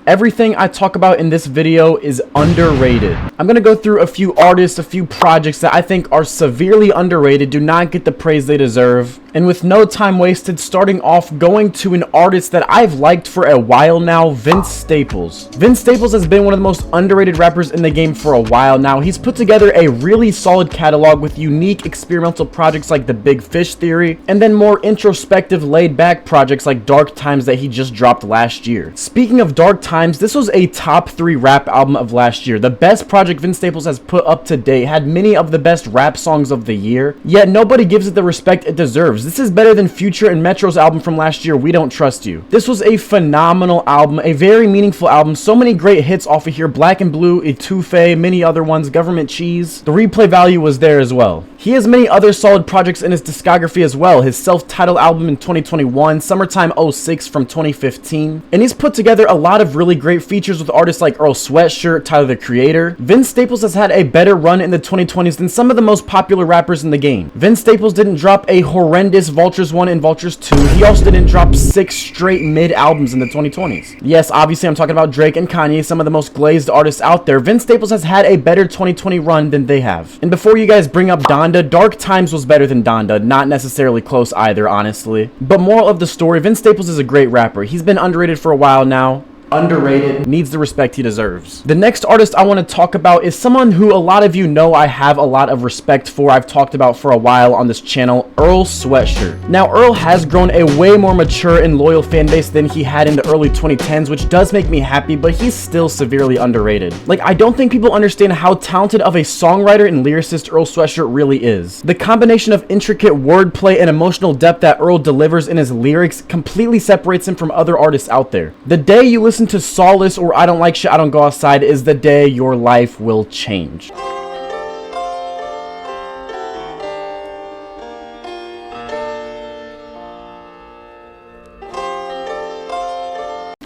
Everything I talk about in this video is underrated. I'm gonna go through a few artists, a few projects that I think are severely underrated, do not get the praise they deserve. And with no time wasted, starting off, going to an artist that I've liked for a while now, Vince Staples. Vince Staples has been one of the most underrated rappers in the game for a while now. He's put together a really solid catalog with unique experimental projects like the Big Fish Theory, and then more introspective, laid-back projects like Dark Times that he just dropped last year. Speaking of Dark Times, this was a top 3 rap album of last year. The best project Vince Staples has put up to date, had many of the best rap songs of the year, yet nobody gives it the respect it deserves. This is better than Future and Metro's album from last year, We Don't Trust You. This was a phenomenal album, a very meaningful album, so many great hits off of here, Black and Blue, Etouffee, many other ones, Government Cheese. The replay value was there as well. He has many other solid projects in his discography as well, his self-titled album in 2021, Summertime 06 from 2015, and he's put together a lot of really great features with artists like Earl Sweatshirt, Tyler the Creator. Vince Staples has had a better run in the 2020s than some of the most popular rappers in the game. Vince Staples didn't drop a horrendous Vultures 1 and Vultures 2. He also didn't drop 6 straight mid albums in the 2020s. Yes, obviously I'm talking about Drake and Kanye, some of the most glazed artists out there. Vince Staples has had a better 2020 run than they have. And before you guys bring up Donda, Dark Times was better than Donda. Not necessarily close either, honestly. But moral of the story, Vince Staples is a great rapper. He's been underrated for a while now. Underrated, needs the respect he deserves. The next artist I want to talk about is someone who a lot of you know I have a lot of respect for. I've talked about for a while on this channel, Earl Sweatshirt. Now, Earl has grown a way more mature and loyal fan base than he had in the early 2010s, which does make me happy, but he's still severely underrated. Like, I don't think people understand how talented of a songwriter and lyricist Earl Sweatshirt really is. The combination of intricate wordplay and emotional depth that Earl delivers in his lyrics completely separates him from other artists out there. The day you listen to Solace or I Don't Like Shit, I Don't Go Outside is the day your life will change.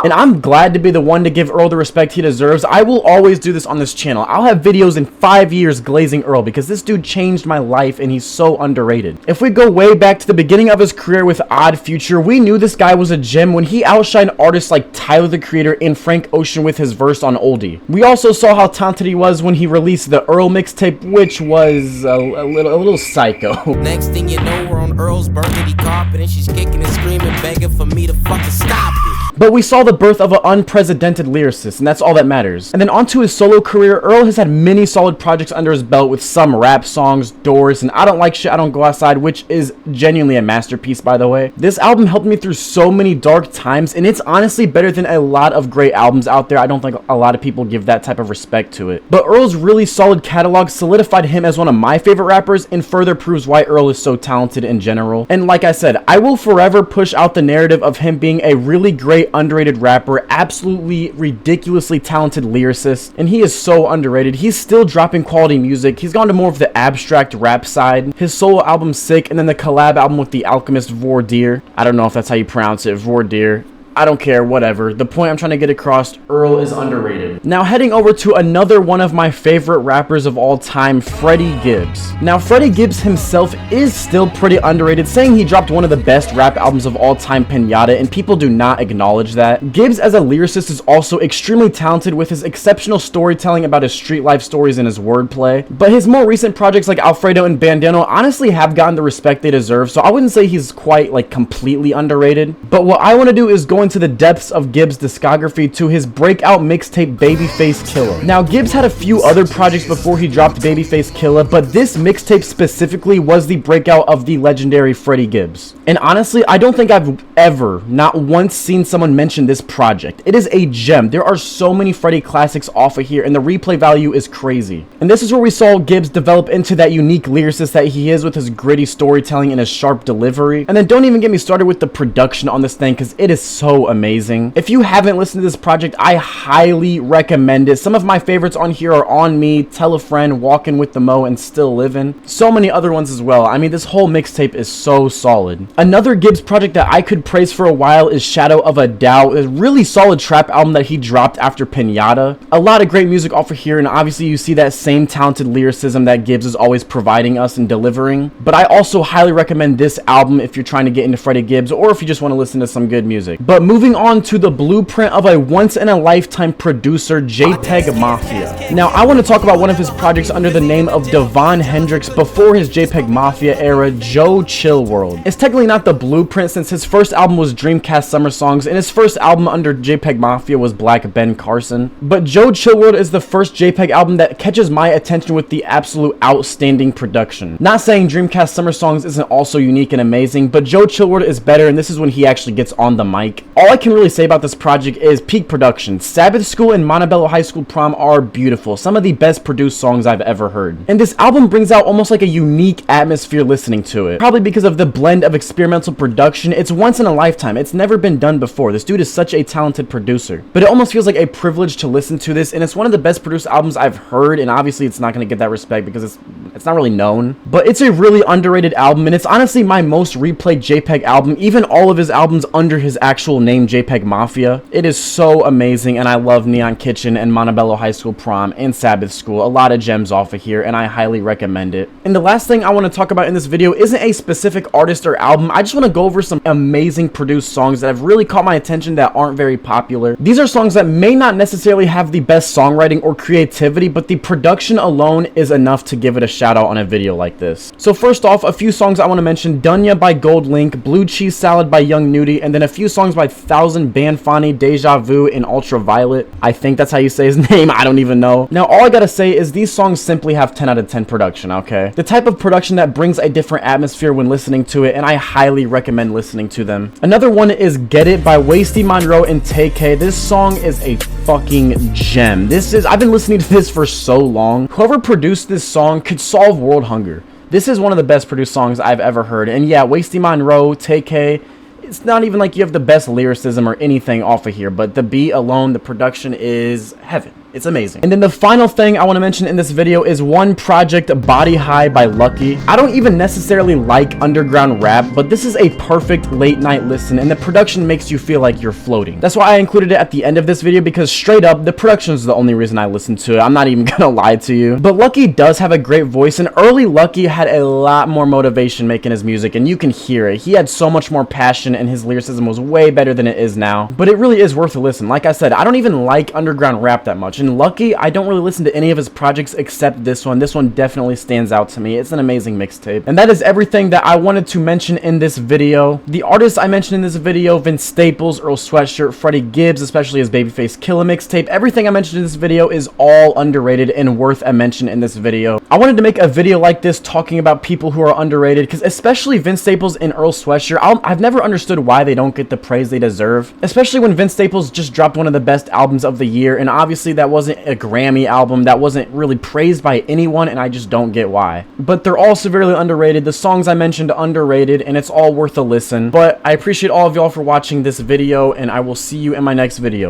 And I'm glad to be the one to give Earl the respect he deserves. I will always do this on this channel. I'll have videos in 5 years glazing Earl because this dude changed my life and he's so underrated. If we go way back to the beginning of his career with Odd Future, we knew this guy was a gem when he outshined artists like Tyler the Creator and Frank Ocean with his verse on Oldie. We also saw how talented he was when he released the Earl mixtape, which was a little psycho. Next thing you know, we're on Earl's burgundy carpet and she's kicking and screaming, begging for me to fucking stop it. But we saw the birth of an unprecedented lyricist, and that's all that matters. And then onto his solo career, Earl has had many solid projects under his belt with some rap songs, Doors, and I Don't Like Shit, I Don't Go Outside, which is genuinely a masterpiece, by the way. This album helped me through so many dark times, and it's honestly better than a lot of great albums out there. I don't think a lot of people give that type of respect to it. But Earl's really solid catalog solidified him as one of my favorite rappers and further proves why Earl is so talented in general. And like I said, I will forever push out the narrative of him being a really great underrated rapper, absolutely ridiculously talented lyricist, and he is so underrated. He's still dropping quality music. He's gone to more of the abstract rap side. His solo album Sick, and then the collab album with the Alchemist Vordir. I don't know if that's how you pronounce it, Vordir. I don't care, whatever. The point I'm trying to get across, Earl is underrated. Now heading over to another one of my favorite rappers of all time, Freddie Gibbs. Now Freddie Gibbs himself is still pretty underrated, saying he dropped one of the best rap albums of all time, Pinata, and people do not acknowledge that. Gibbs as a lyricist is also extremely talented with his exceptional storytelling about his street life stories and his wordplay, but his more recent projects like Alfredo and Bandano honestly have gotten the respect they deserve, so I wouldn't say he's quite like completely underrated. But what I want to do is go into the depths of Gibbs' discography to his breakout mixtape Babyface Killer. Now Gibbs had a few other projects before he dropped Babyface Killer, but this mixtape specifically was the breakout of the legendary Freddie Gibbs. And honestly, I don't think I've ever, not once, seen someone mention this project. It is a gem. There are so many Freddie classics off of here, and the replay value is crazy. And this is where we saw Gibbs develop into that unique lyricist that he is with his gritty storytelling and his sharp delivery. And then don't even get me started with the production on this thing, because it is so amazing. If you haven't listened to this project, I highly recommend it. Some of my favorites on here are On Me, Tell a Friend, Walkin' with the Mo, and Still Livin'. So many other ones as well. I mean, this whole mixtape is so solid. Another Gibbs project that I could praise for a while is Shadow of a Doubt, a really solid trap album that he dropped after Pinata. A lot of great music off of here, and obviously you see that same talented lyricism that Gibbs is always providing us and delivering. But I also highly recommend this album if you're trying to get into Freddie Gibbs, or if you just want to listen to some good music. But But moving on to the blueprint of a once-in-a-lifetime producer, JPEG Mafia. Now, I want to talk about one of his projects under the name of Devon Hendrix before his JPEG Mafia era, Joe Chill World. It's technically not the blueprint since his first album was Dreamcast Summer Songs, and his first album under JPEG Mafia was Black Ben Carson. But Joe Chill World is the first JPEG album that catches my attention with the absolute outstanding production. Not saying Dreamcast Summer Songs isn't also unique and amazing, but Joe Chill World is better, and this is when he actually gets on the mic. All I can really say about this project is peak production. Sabbath School and Montebello High School Prom are beautiful, some of the best produced songs I've ever heard. And this album brings out almost like a unique atmosphere listening to it. Probably because of the blend of experimental production. It's once in a lifetime. It's never been done before. This dude is such a talented producer. But it almost feels like a privilege to listen to this, and it's one of the best produced albums I've heard, and obviously it's not going to get that respect because it's not really known. But it's a really underrated album, and it's honestly my most replayed JPEG album, even all of his albums under his actual name, JPEG Mafia. It is so amazing, and I love Neon Kitchen and Montebello High School Prom and Sabbath School. A lot of gems off of here, and I highly recommend it. And the last thing I want to talk about in this video isn't a specific artist or album. I just want to go over some amazing produced songs that have really caught my attention that aren't very popular. These are songs that may not necessarily have the best songwriting or creativity, but the production alone is enough to give it a shout out on a video like this. So first off, a few songs I want to mention: Dunya by Gold Link, Blue Cheese Salad by Young Nudie, and then a few songs by Thousand Ban Fani, Deja Vu, and Ultraviolet. I think that's how you say his name. I don't even know. Now, all I gotta say is these songs simply have 10 out of 10 production, okay? The type of production that brings a different atmosphere when listening to it, and I highly recommend listening to them. Another one is Get It by Wasty Monroe and TK. This song is a fucking gem. I've been listening to this for so long. Whoever produced this song could solve world hunger. This is one of the best produced songs I've ever heard. And yeah, Wasty Monroe, TK, it's not even like you have the best lyricism or anything off of here, but the beat alone, the production is heaven. It's amazing. And then the final thing I want to mention in this video is one project, Body High by Lucky. I don't even necessarily like underground rap, but this is a perfect late night listen, and the production makes you feel like you're floating. That's why I included it at the end of this video, because straight up, the production is the only reason I listen to it. I'm not even gonna lie to you. But Lucky does have a great voice, and early Lucky had a lot more motivation making his music, and you can hear it. He had so much more passion, and his lyricism was way better than it is now. But it really is worth a listen. Like I said, I don't even like underground rap that much. And Lucky, I don't really listen to any of his projects except this one. This one definitely stands out to me. It's an amazing mixtape. And that is everything that I wanted to mention in this video. The artists I mentioned in this video: Vince Staples, Earl Sweatshirt, Freddie Gibbs, especially his Babyface Killa mixtape. Everything I mentioned in this video is all underrated and worth a mention in this video. I wanted to make a video like this talking about people who are underrated, because especially Vince Staples and Earl Sweatshirt, I've never understood why they don't get the praise they deserve. Especially when Vince Staples just dropped one of the best albums of the year, and obviously that wasn't a Grammy album, that wasn't really praised by anyone, and I just don't get why. But they're all severely underrated. The songs I mentioned underrated, and it's all worth a listen. But I appreciate all of y'all for watching this video, and I will see you in my next video.